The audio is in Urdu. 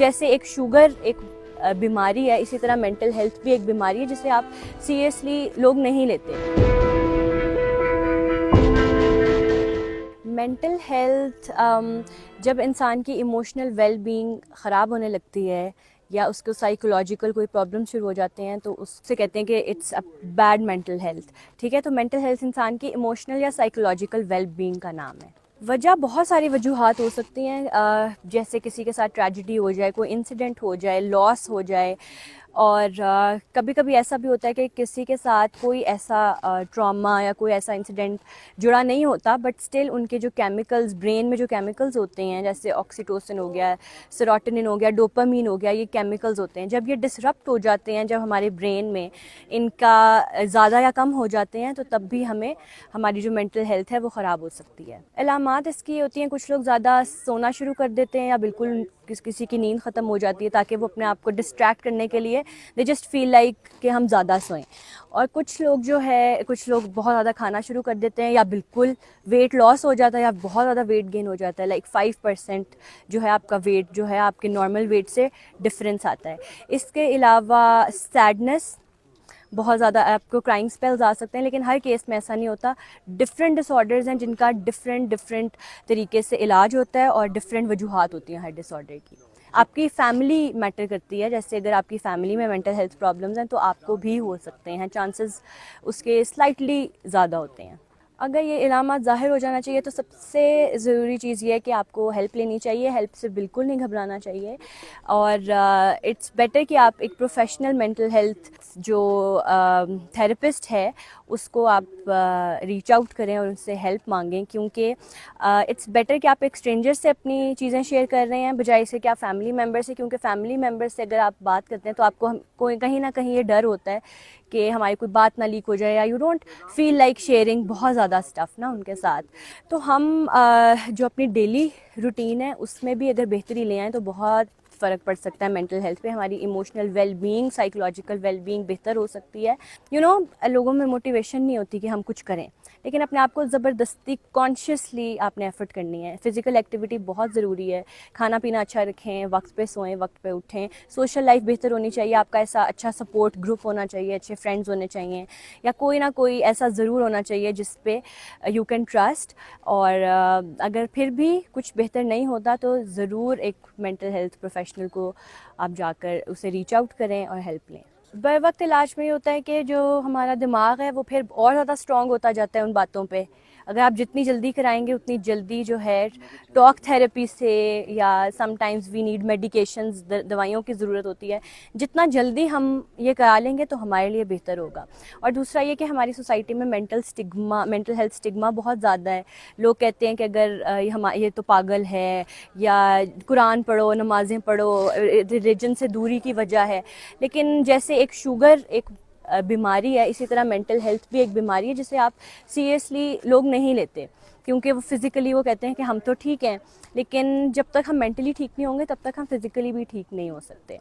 جیسے ایک شوگر ایک بیماری ہے، اسی طرح مینٹل ہیلتھ بھی ایک بیماری ہے جسے آپ سیریسلی لوگ نہیں لیتے۔ مینٹل ہیلتھ جب انسان کی ایموشنل ویل بینگ خراب ہونے لگتی ہے یا اس کو سائیکولوجیکل کوئی پرابلم شروع ہو جاتے ہیں تو اس سے کہتے ہیں کہ it's a bad mental health, ٹھیک ہے؟ تو مینٹل ہیلتھ انسان کی ایموشنل یا سائیکولوجیکل ویل بینگ کا نام ہے۔ وجہ بہت ساری وجوہات ہو سکتی ہیں، جیسے کسی کے ساتھ ٹریجڈی ہو جائے، کوئی انسیڈنٹ ہو جائے، لاس ہو جائے، اور کبھی کبھی ایسا بھی ہوتا ہے کہ کسی کے ساتھ کوئی ایسا ٹراما یا کوئی ایسا انسیڈنٹ جڑا نہیں ہوتا، بٹ اسٹل ان کے جو کیمیکلز برین میں جو کیمیکلز ہوتے ہیں، جیسے آکسیٹوسن ہو گیا، سیروٹونن ہو گیا، ڈوپامین ہو گیا، یہ کیمیکلز ہوتے ہیں، جب یہ ڈسرپٹ ہو جاتے ہیں، جب ہمارے برین میں ان کا زیادہ یا کم ہو جاتے ہیں تو تب بھی ہماری جو مینٹل ہیلتھ ہے وہ خراب ہو سکتی ہے۔ علامات اس کی ہوتی ہیں، کچھ لوگ زیادہ سونا شروع کر دیتے ہیں یا بالکل کسی کی نیند ختم ہو جاتی ہے تاکہ وہ اپنے آپ کو ڈسٹریکٹ کرنے کے لیے دے جسٹ فیل لائک کہ ہم زیادہ سوئیں، اور کچھ لوگ بہت زیادہ کھانا شروع کر دیتے ہیں یا بالکل ویٹ لاس ہو جاتا ہے یا بہت زیادہ ویٹ گین ہو جاتا ہے، لائک 5% جو ہے آپ کا ویٹ جو ہے آپ کے نارمل ویٹ سے ڈفرینس آتا ہے۔ اس کے علاوہ سیڈنس، بہت زیادہ آپ کو کرائنگ اسپیلز آ سکتے ہیں، لیکن ہر کیس میں ایسا نہیں ہوتا۔ ڈفرینٹ ڈس آرڈرز ہیں جن کا ڈفرینٹ طریقے سے علاج ہوتا ہے اور ڈفرینٹ وجوہات ہوتی ہیں ہر ڈس آرڈر کی۔ آپ کی فیملی میٹر کرتی ہے، جیسے اگر آپ کی فیملی میں مینٹل ہیلتھ پرابلمز ہیں تو آپ کو بھی ہو سکتے ہیں، چانسز اس کے سلائٹلی زیادہ ہوتے ہیں۔ اگر یہ علامات ظاہر ہو جانا چاہیے تو سب سے ضروری چیز یہ ہے کہ آپ کو ہیلپ لینی چاہیے، ہیلپ سے بالکل نہیں گھبرانا چاہیے، اور اٹس بیٹر کہ آپ ایک پروفیشنل مینٹل ہیلتھ جو تھراپسٹ ہے اس کو آپ ریچ آؤٹ کریں اور ان سے ہیلپ مانگیں، کیونکہ اٹس بیٹر کہ آپ ایک اسٹرینجر سے اپنی چیزیں شیئر کر رہے ہیں بجائے سے کہ آپ فیملی ممبر سے، کیونکہ فیملی ممبر سے اگر آپ بات کرتے ہیں تو آپ کو کہیں نہ کہیں یہ ڈر ہوتا ہے کہ ہماری کوئی بات نہ لیک ہو جائے، یا you don't feel like sharing بہت زیادہ اسٹف نا ان کے ساتھ۔ تو ہم جو اپنی ڈیلی روٹین ہے اس میں بھی اگر بہتری لے آئیں تو بہت فرق پڑ سکتا ہے مینٹل ہیلتھ پہ، ہماری emotional well being, psychological well being بہتر ہو سکتی ہے۔ لوگوں میں موٹیویشن نہیں ہوتی کہ ہم کچھ کریں، لیکن اپنے آپ کو زبردستی کانشیسلی آپ نے ایفرٹ کرنی ہے۔ فزیکل ایکٹیویٹی بہت ضروری ہے، کھانا پینا اچھا رکھیں، وقت پہ سوئیں، وقت پہ اٹھیں، سوشل لائف بہتر ہونی چاہیے، آپ کا ایسا اچھا سپورٹ گروپ ہونا چاہیے، اچھے فرینڈز ہونے چاہیے، یا کوئی نہ کوئی ایسا ضرور ہونا چاہیے جس پہ یو کین ٹرسٹ۔ اور اگر پھر بھی کچھ بہتر نہیں ہوتا تو ضرور ایک مینٹل ہیلتھ پروفیشنل کو آپ جا کر اسے ریچ آؤٹ کریں اور ہیلپ لیں۔ بر وقت علاج میں یہ ہوتا ہے کہ جو ہمارا دماغ ہے وہ پھر اور زیادہ اسٹرانگ ہوتا جاتا ہے ان باتوں پہ۔ اگر آپ جتنی جلدی کرائیں گے اتنی جلدی جو ہے ٹاک تھراپی سے، یا sometimes we need medications, دوائیوں کی ضرورت ہوتی ہے، جتنا جلدی ہم یہ کرا لیں گے تو ہمارے لیے بہتر ہوگا۔ اور دوسرا یہ کہ ہماری سوسائٹی میں مینٹل ہیلتھ اسٹگما بہت زیادہ ہے۔ لوگ کہتے ہیں کہ اگر یہ تو پاگل ہے، یا قرآن پڑھو، نمازیں پڑھو، ریلیجن سے دوری کی وجہ ہے، لیکن جیسے ایک شوگر ایک بیماری ہے، اسی طرح مینٹل ہیلتھ بھی ایک بیماری ہے جسے آپ سیریسلی لوگ نہیں لیتے، کیونکہ وہ فزیکلی وہ کہتے ہیں کہ ہم تو ٹھیک ہیں، لیکن جب تک ہم مینٹلی ٹھیک نہیں ہوں گے تب تک ہم فزیکلی بھی ٹھیک نہیں ہو سکتے۔